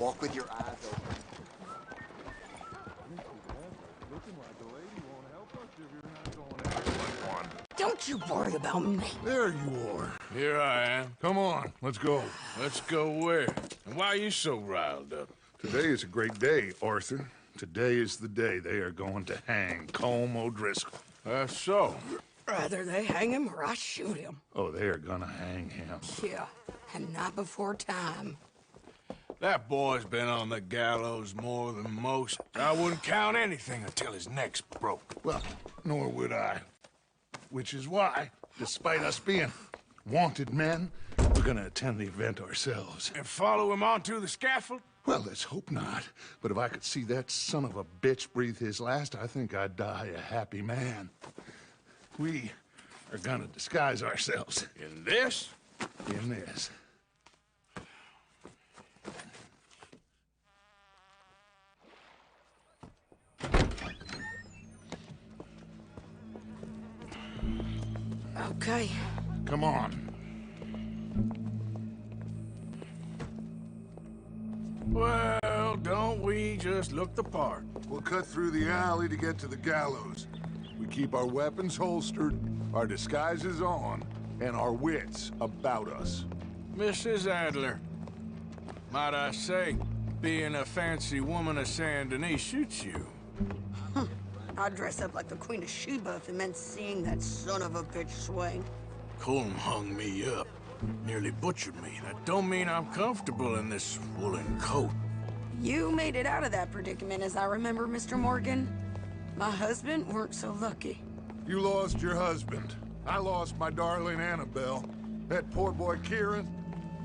Walk with your eyes open. Don't you worry about me. There you are. Here I am. Come on, let's go. Let's go where? And why are you so riled up? Today is a great day, Arthur. Today is the day they are going to hang Colm O'Driscoll. That's so. Rather they hang him or I shoot him. Oh, they are gonna hang him. Yeah, and not before time. That boy's been on the gallows more than most. I wouldn't count anything until his neck's broke. Well, nor would I. Which is why, despite us being wanted men, we're gonna attend the event ourselves. And follow him onto the scaffold? Well, let's hope not. But if I could see that son of a bitch breathe his last, I think I'd die a happy man. We are gonna disguise ourselves. In this? In this. Okay. Come on. Well, don't we just look the part? We'll cut through the alley to get to the gallows. We keep our weapons holstered, our disguises on, and our wits about us. Mrs. Adler, might I say, being a fancy woman of Saint Denis shoots you. I'd dress up like the Queen of Sheba if it meant seeing that son of a bitch swing. Colm hung me up, nearly butchered me. That don't mean I'm comfortable in this woolen coat. You made it out of that predicament, as I remember, Mr. Morgan. My husband weren't so lucky. You lost your husband. I lost my darling Annabelle. That poor boy Kieran.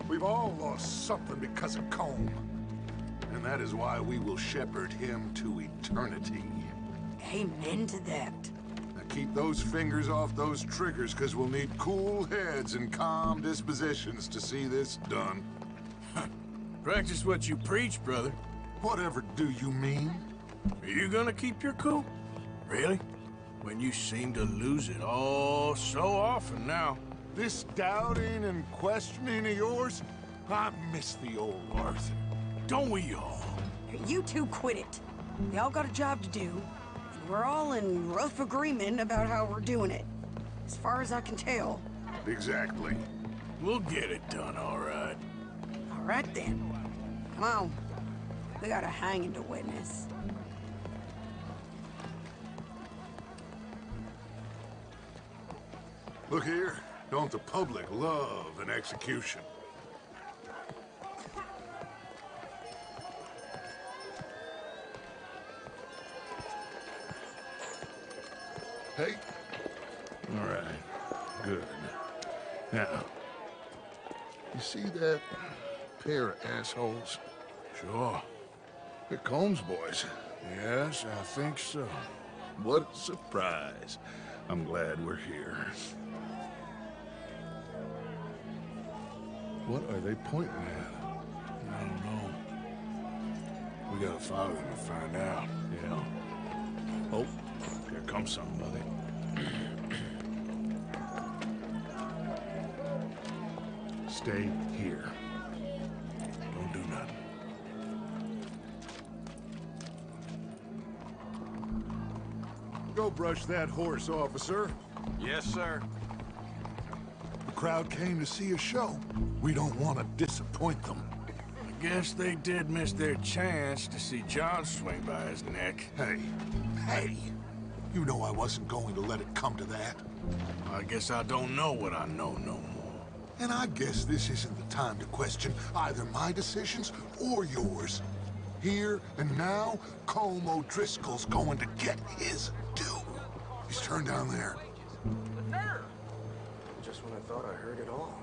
We've all lost something because of Colm. And that is why we will shepherd him to eternity. Amen to that. Now keep those fingers off those triggers, because we'll need cool heads and calm dispositions to see this done. Practice what you preach, brother. Whatever do you mean? Are you gonna keep your cool? Really? When you seem to lose it all so often now. This doubting and questioning of yours? I miss the old Arthur. Don't we all? You two quit it. We all got a job to do, and we're all in rough agreement about how we're doing it. As far as I can tell. Exactly. We'll get it done, all right. All right, then. Come on. We got a hanging to witness. Look here. Don't the public love an execution? Hey. All right. Good. Now, you see that pair of assholes? Sure. They're Colm's boys. Yes, I think so. What a surprise. I'm glad we're here. What are they pointing at? I don't know. We gotta follow them and find out. Yeah. Oh, here comes somebody. Stay here. Don't do nothing. Go brush that horse, officer. Yes, sir. The crowd came to see a show. We don't want to disappoint them. I guess they did miss their chance to see John swing by his neck. Hey, you know I wasn't going to let it come to that. I guess I don't know what I know no more. And I guess this isn't the time to question either my decisions or yours. Here and now, Colm O'Driscoll's going to get his due. He's turned down there. Just when I thought I heard it all.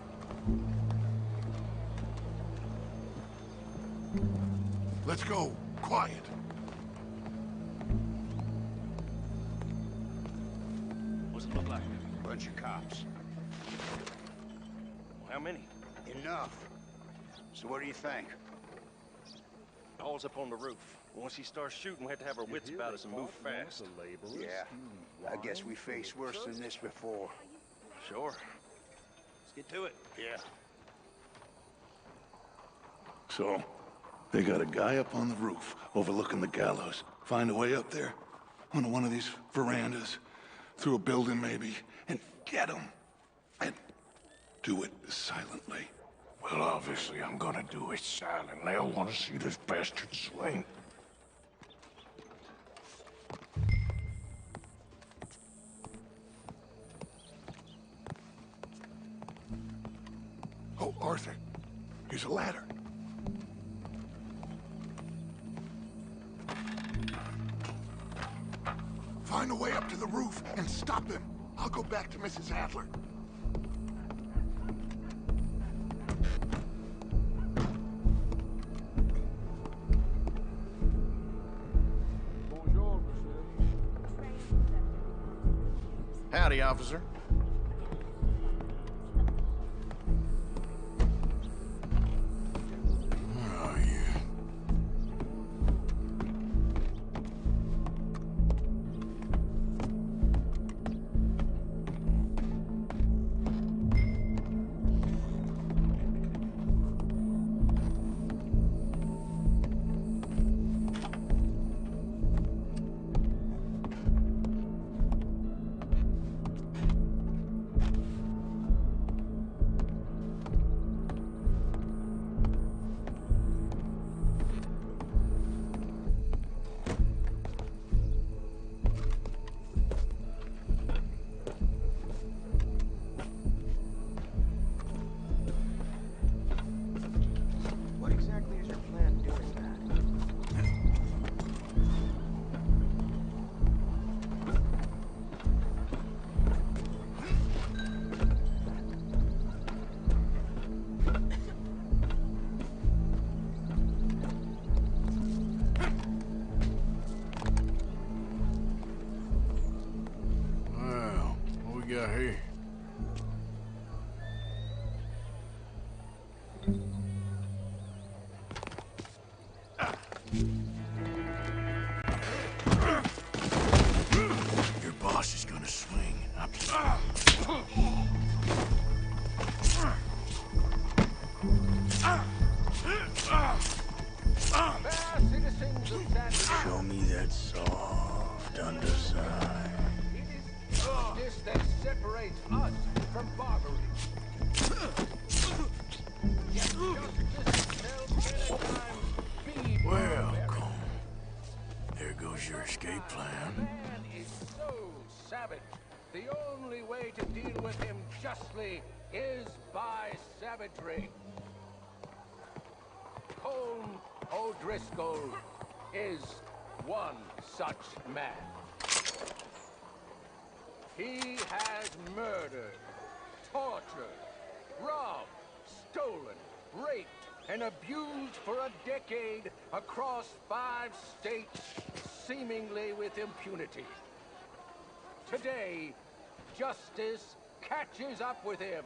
Let's go. Quiet. What's it look like? Bunch of cops. Well, how many? Enough. So what do you think? All's up on the roof. Once he starts shooting, we have to have our wits about us and move fast. Yeah. I guess we faced worse than this before. Sure. Let's get to it. Yeah. So, They got a guy up on the roof overlooking the gallows. Find a way up there, onto one of these verandas, through a building maybe, and get him. And do it silently. Well, obviously I'm gonna do it silently. I want to see this bastard swing. Oh, Arthur, here's a ladder. Find a way up to the roof and stop him. I'll go back to Mrs. Adler. Howdy, officer. Where are you? What exactly is your plan doing that? Well, what we got here? Your boss is gonna swing. Show me that soft underside. It is justice that separates us from barbarity. Yet justice shall many times be Well, barbaric. Cole, there goes your escape plan. Man is so savage. The only way to deal with him justly is by savagery. Colm O'Driscoll is one such man. He has murdered, tortured, robbed, stolen, raped, and abused for a decade across 5 states, seemingly with impunity. Today, justice catches up with him.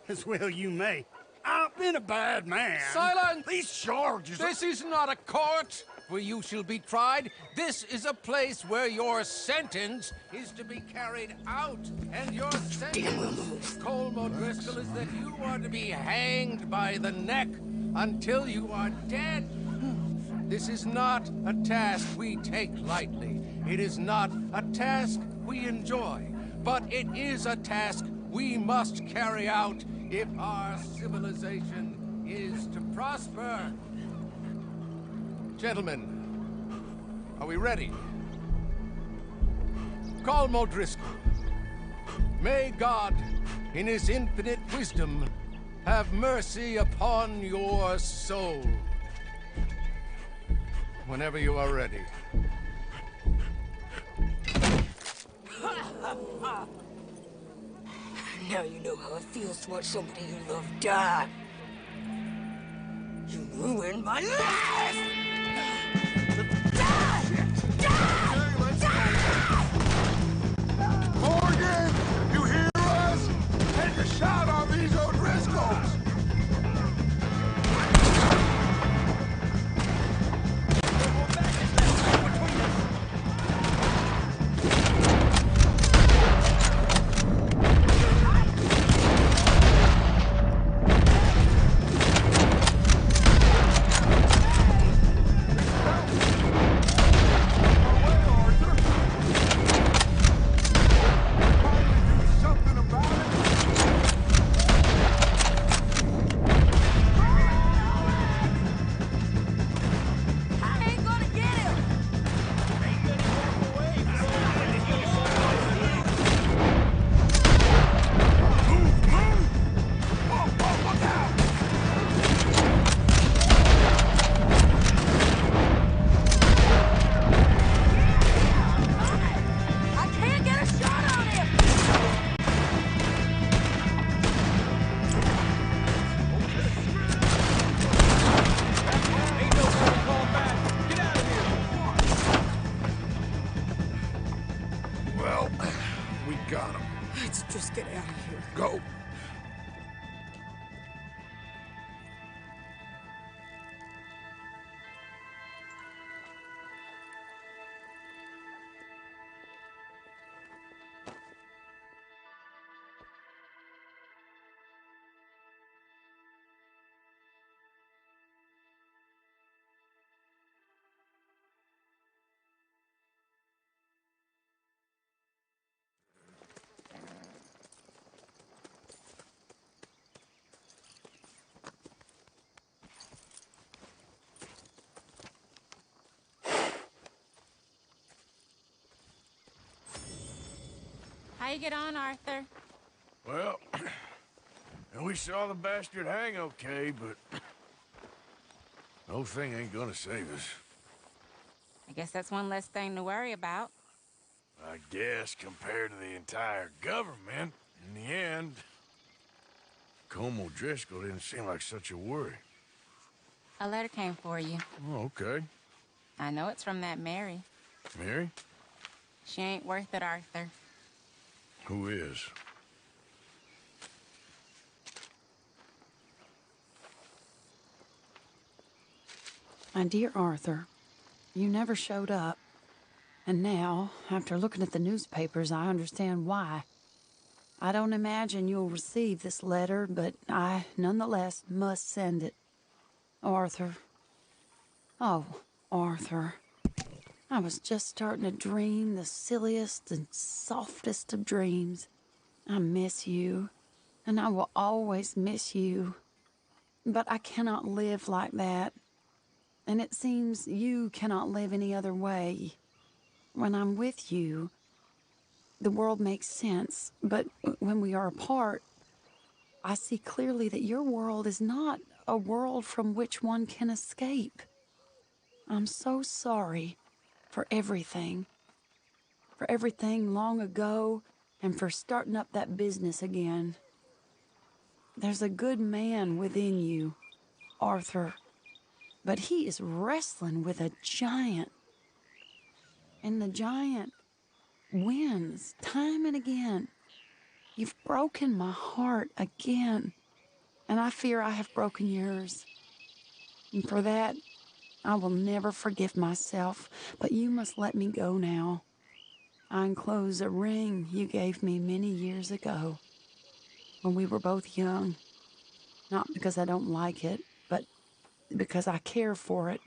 As well you may. I've been a bad man. Silence! These charges... This is not a court where you shall be tried. This is a place where your sentence is to be carried out. And your sentence, Colm O'Driscoll, is that you are to be hanged by the neck until you are dead. This is not a task we take lightly. It is not a task we enjoy. But it is a task we must carry out if our civilization is to prosper. Gentlemen, are we ready? Colm O'Driscoll, may God, in his infinite wisdom, have mercy upon your soul. Whenever you are ready. Now you know how it feels to watch somebody you love die. You ruined my life! Morgan, you hear us? Take a shot on these O'Driscolls! How you get on, Arthur? Well, we saw the bastard hang okay, but the whole thing ain't gonna save us. I guess that's one less thing to worry about. I guess compared to the entire government, in the end, Colm O'Driscoll didn't seem like such a worry. A letter came for you. Oh, okay. I know it's from that Mary. Mary? She ain't worth it, Arthur. Who is? My dear Arthur, you never showed up. And now, after looking at the newspapers, I understand why. I don't imagine you'll receive this letter, but I, nonetheless, must send it. Arthur. Oh, Arthur. I was just starting to dream the silliest and softest of dreams. I miss you, and I will always miss you. But I cannot live like that. And it seems you cannot live any other way. When I'm with you, the world makes sense. But when we are apart, I see clearly that your world is not a world from which one can escape. I'm so sorry for everything. For everything long ago, and for starting up that business again. There's a good man within you, Arthur. But he is wrestling with a giant. And the giant wins time and again. You've broken my heart again. And I fear I have broken yours. And for that, I will never forgive myself. But you must let me go now. I enclose a ring you gave me many years ago, when we were both young. Not because I don't like it, but because I care for it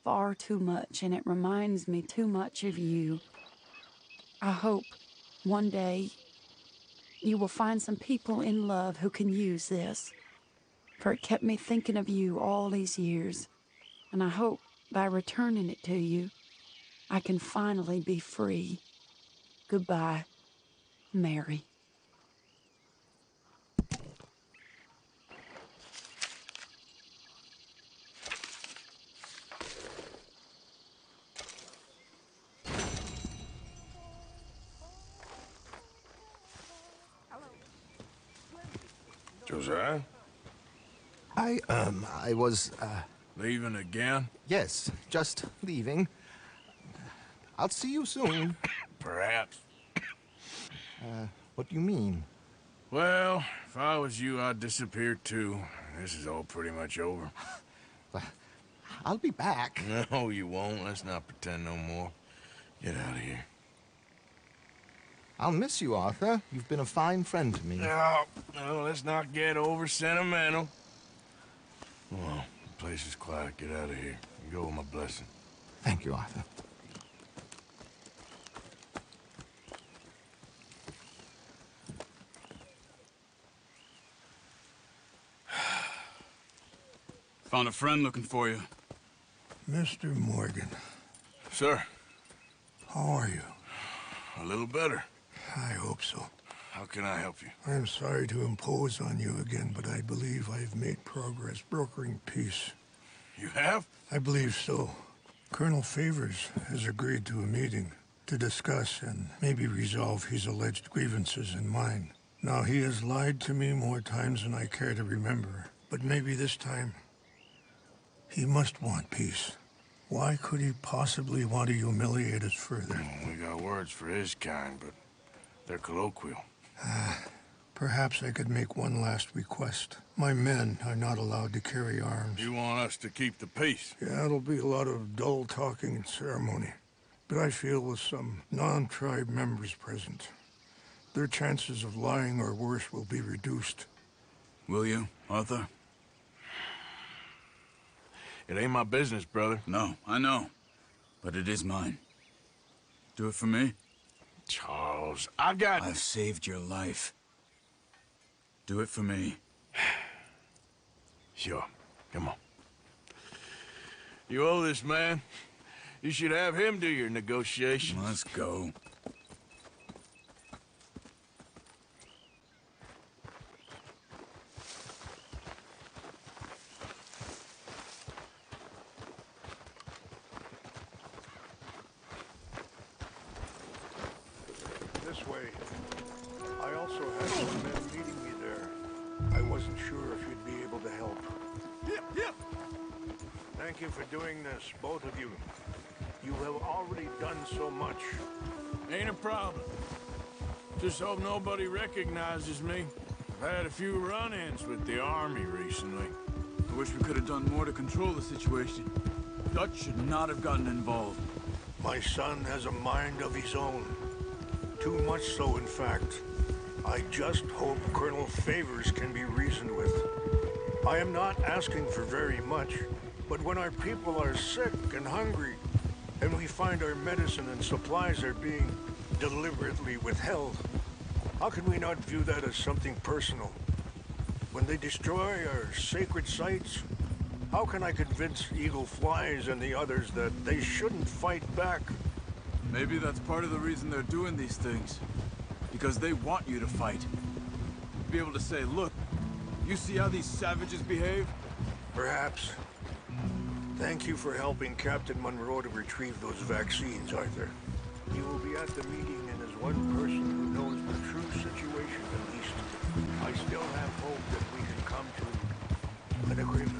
far too much, and it reminds me too much of you. I hope one day you will find some people in love who can use this, for it kept me thinking of you all these years, and I hope by returning it to you, I can finally be free. Goodbye, Mary. Josiah? I was, Leaving again? yes, just leaving. I'll see you soon. Perhaps. What do you mean? Well, if I was you, I'd disappear too. This is all pretty much over. I'll be back. No, you won't. Let's not pretend no more. Get out of here. I'll miss you, Arthur. You've been a fine friend to me. No, let's not get over sentimental. Well, the place is quiet. Get out of here. You go with my blessing. Thank you, Arthur. Found a friend looking for you. Mr. Morgan, Sir, how are you? a little better. I hope so. How can I help you? I'm sorry to impose on you again, but I believe I've made progress brokering peace. You have? I believe so. Colonel Favors has agreed to a meeting to discuss and maybe resolve his alleged grievances and mine. Now, he has lied to me more times than I care to remember, but maybe this time he must want peace. Why could he possibly want to humiliate us further? We got words for his kind, but they're colloquial. Perhaps I could make one last request. My men are not allowed to carry arms. You want us to keep the peace? Yeah, it'll be a lot of dull talking and ceremony. But I feel with some non-tribe members present, their chances of lying or worse will be reduced. Will you, Arthur? It ain't my business, brother. No, I know. But it is mine. Do it for me? Charles, I've saved your life. Do it for me. Sure. Come on. You owe this man. You should have him do your negotiations. Let's go. This way. I also had some men meeting me there. I wasn't sure if you'd be able to help. Yep. Thank you for doing this, both of you. You have already done so much. Ain't a problem. Just hope nobody recognizes me. I've had a few run-ins with the army recently. I wish we could have done more to control the situation. Dutch should not have gotten involved. My son has a mind of his own. Too much so, in fact. I just hope Colonel Favors can be reasoned with. I am not asking for very much, but when our people are sick and hungry, and we find our medicine and supplies are being deliberately withheld, how can we not view that as something personal? When they destroy our sacred sites, how can I convince Eagle Flies and the others that they shouldn't fight back? Maybe that's part of the reason they're doing these things. Because they want you to fight. Be able to say, look, you see how these savages behave? Perhaps. Thank you for helping Captain Monroe to retrieve those vaccines, Arthur. You will be at the meeting, and as one person who knows the true situation at least, I still have hope that we can come to an agreement.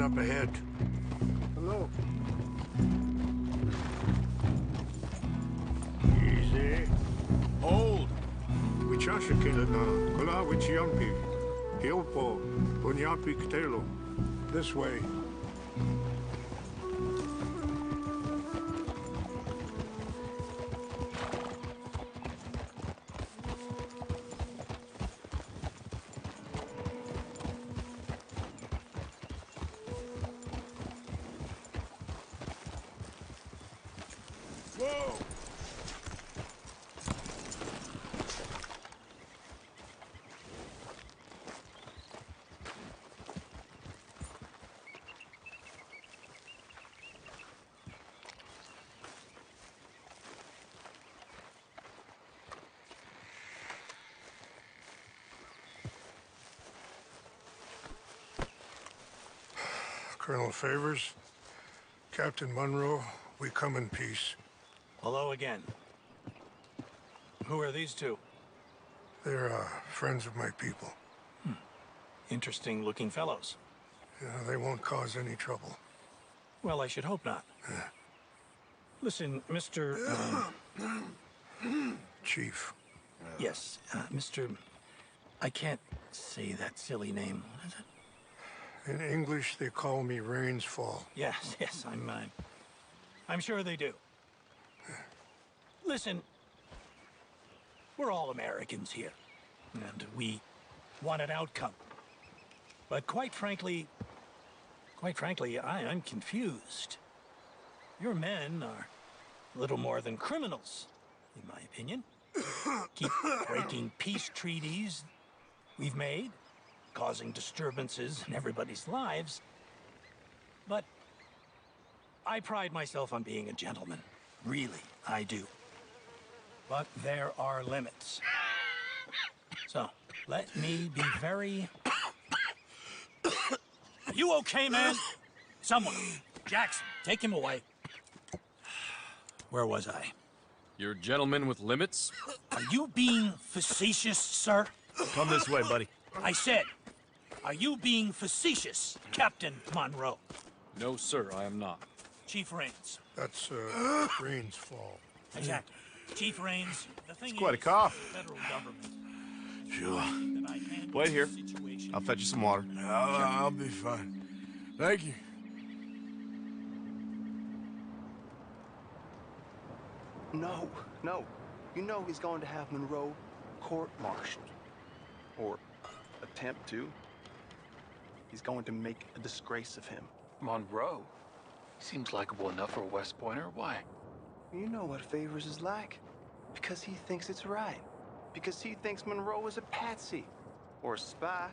Up ahead. Hello. Easy. Hold. This way. Whoa! Colonel Favors, Captain Monroe, we come in peace. Hello again. Who are these two? They're friends of my people. Interesting looking fellows. Yeah, they won't cause any trouble. Well, I should hope not. Listen, Mr. Chief. Yes, Mr. I can't say that silly name. What is it? In English, they call me Rains Fall. Yes, I'm sure they do. Listen, we're all Americans here, and we want an outcome. But quite frankly, I'm confused. Your men are a little more than criminals, in my opinion. Keep breaking peace treaties we've made, causing disturbances in everybody's lives. But I pride myself on being a gentleman. Really, I do. But there are limits. So, let me be very... Are you okay, man? Someone. Jackson, take him away. Where was I? You're a gentleman with limits? Are you being facetious, sir? Come this way, buddy. I said, are you being facetious, Captain Monroe? No, sir, I am not. Chief Rains. That's, Rains Fall. Exactly. Chief Rains, the thing It's quite a is, cough. the federal government Sure. Wait here. I'll fetch you some water. I'll be fine. Thank you. No, no. You know he's going to have Monroe court-martialed. Or attempt to. He's going to make a disgrace of him. Monroe? Seems likable enough for a West Pointer. Why? You know what Favors is like. Because he thinks it's right. Because he thinks Monroe is a patsy. Or a spy.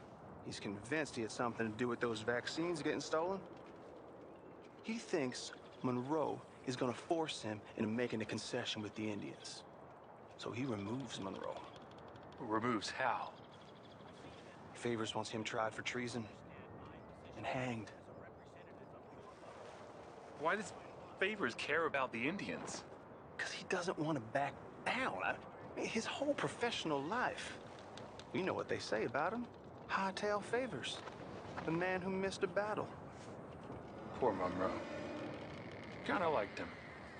He's convinced he had something to do with those vaccines getting stolen. He thinks Monroe is gonna force him into making a concession with the Indians. So he removes Monroe. Removes how? Favors wants him tried for treason and hanged. Why does Favors care about the Indians? Because he doesn't want to back down. His whole professional life. You know what they say about him. Hightail Favors. The man who missed a battle. Poor Monroe. Kinda liked him.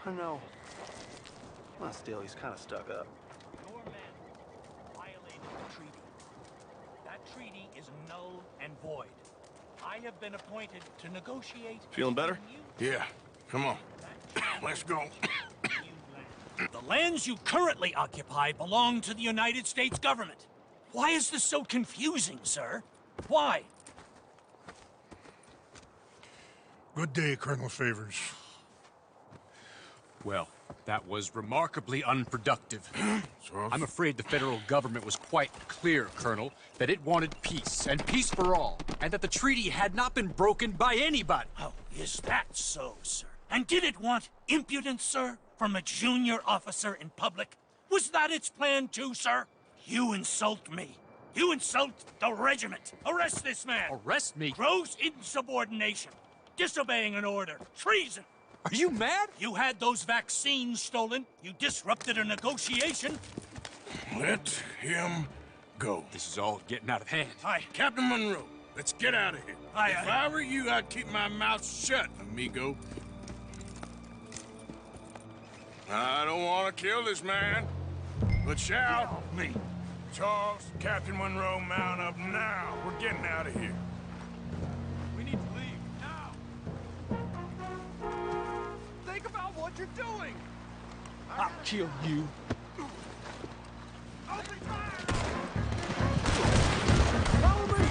I know. Well, still, he's kind of stuck up. Your men violated the treaty. That treaty is null and void. I have been appointed to negotiate... Feeling better? Yeah, come on. Let's go. The lands you currently occupy belong to the United States government. Why is this so confusing, sir? Why? Good day, Colonel Favors. Well, that was remarkably unproductive. I'm afraid the federal government was quite clear, Colonel, that it wanted peace, and peace for all, and that the treaty had not been broken by anybody. Oh, is that so, sir? And did it want impudence, sir, from a junior officer in public? Was that its plan too, sir? You insult me. You insult the regiment. Arrest this man. Arrest me? Gross insubordination. Disobeying an order. Treason. Are you mad? You had those vaccines stolen. You disrupted a negotiation. Let him go. This is all getting out of hand. Aye. Captain Monroe, let's get out of here. Aye, If aye. I were you, I'd keep my mouth shut, amigo. I don't want to kill this man, but shall. Me. Charles, Captain Monroe, mount up now. We're getting out of here. We need to leave now. Think about what you're doing. I'll kill you. Open fire! Follow me!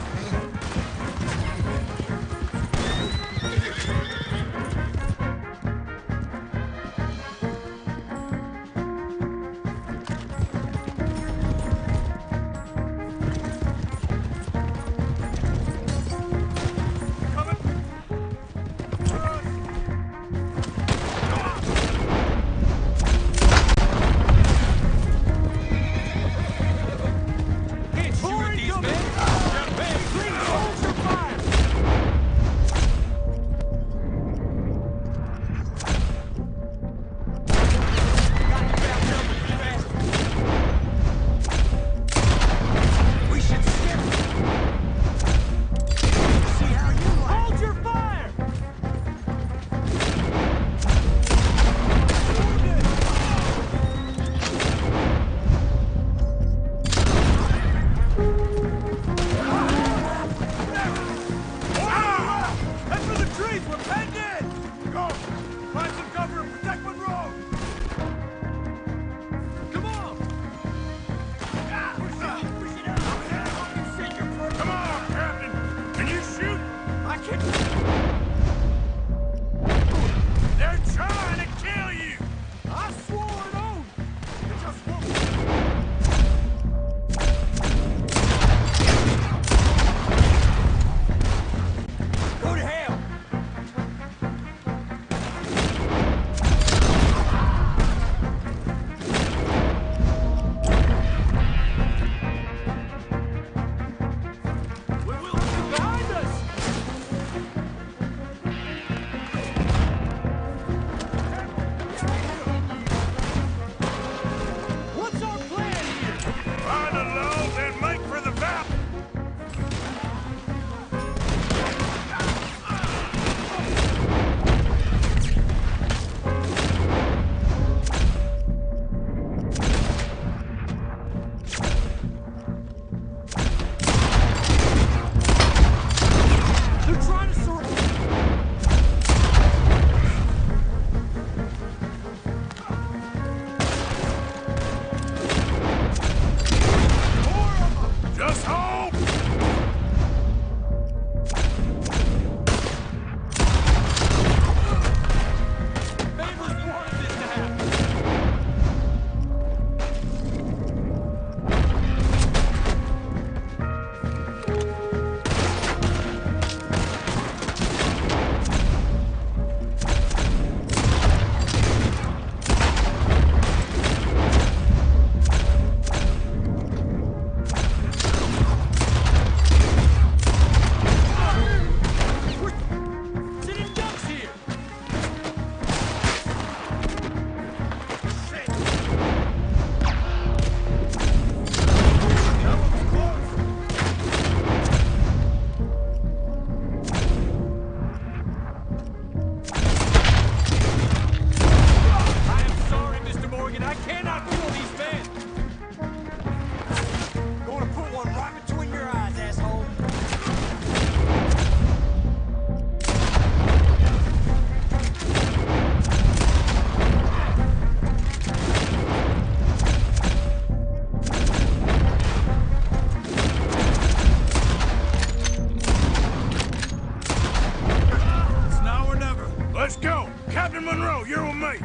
Let's go! Captain Monroe, you're with me!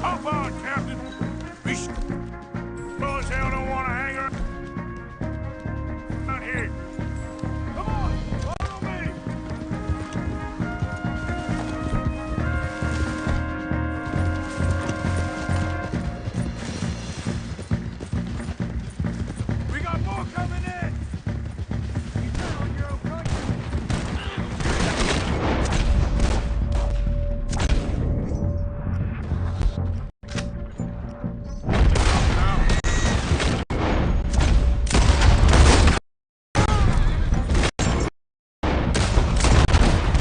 Hop on, Captain! We sure as hell don't want to hang around here. Come on, follow me! We got more coming in! You down, you're okay?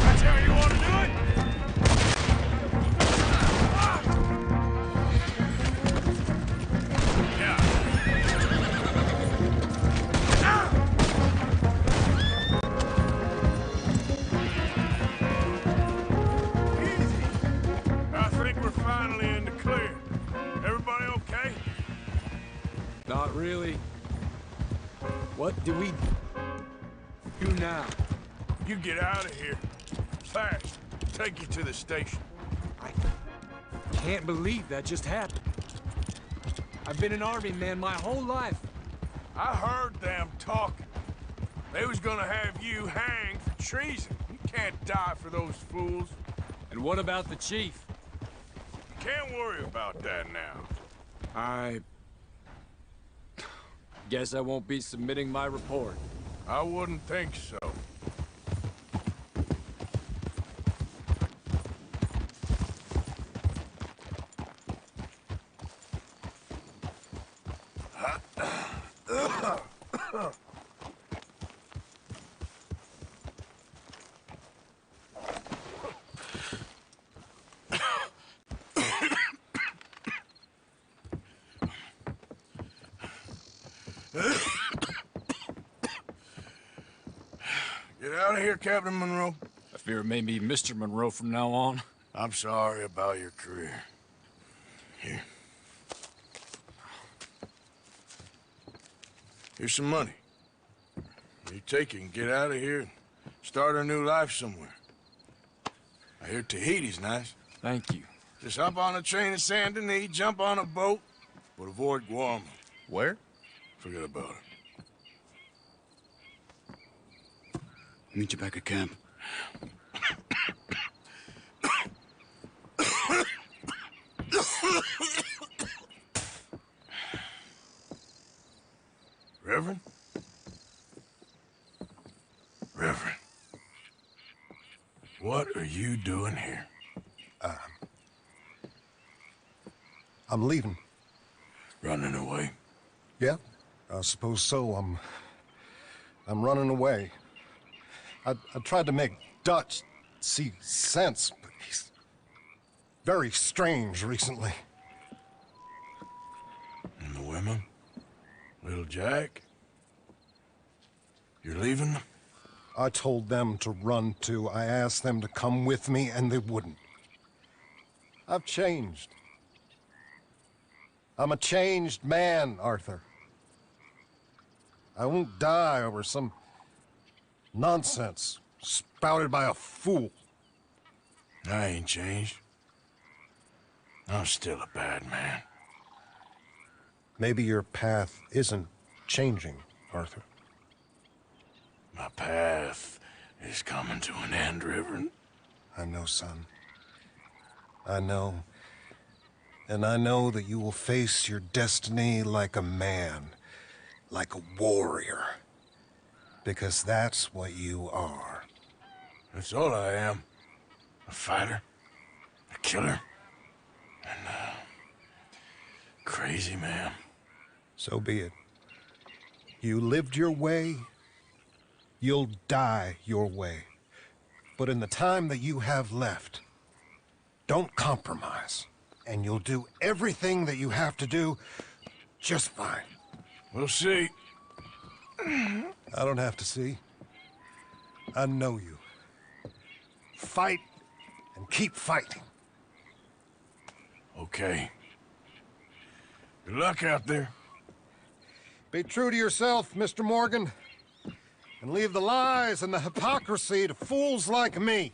That's how you want to do it? Yeah. Easy. I think we're finally in the clear. Everybody okay? Not really. What do we do now? You get out of here. Fast. Take you to the station. I can't believe that just happened. I've been an army man my whole life. I heard them talking. They was gonna have you hanged for treason. You can't die for those fools. And what about the chief? Can't worry about that now. I guess I won't be submitting my report. I wouldn't think so. Get out of here, Captain Monroe. I fear it may be Mr. Monroe from now on. I'm sorry about your career. Here. Here's some money. You take it and get out of here and start a new life somewhere. I hear Tahiti's nice. Thank you. Just hop on a train to Saint Denis, jump on a boat, but avoid Guam. Where? Forget about it. Meet you back at camp. Reverend? Reverend. What are you doing here? I'm leaving. Running away? Yeah, I suppose so. I'm running away. I tried to make Dutch see sense, but he's very strange recently. And the women? Little Jack? You're leaving them? I told them to run too. I asked them to come with me, and they wouldn't. I've changed. I'm a changed man, Arthur. I won't die over some nonsense spouted by a fool. I ain't changed. I'm still a bad man. Maybe your path isn't changing, Arthur. My path is coming to an end, Reverend. I know, son. I know. And I know that you will face your destiny like a man, like a warrior. Because that's what you are. That's all I am. A fighter, a killer, and a crazy man. So be it. You lived your way, you'll die your way. But in the time that you have left, don't compromise. And you'll do everything that you have to do just fine. We'll see. I don't have to see. I know you. Fight and keep fighting. Okay. Good luck out there. Be true to yourself, Mr. Morgan. And leave the lies and the hypocrisy to fools like me.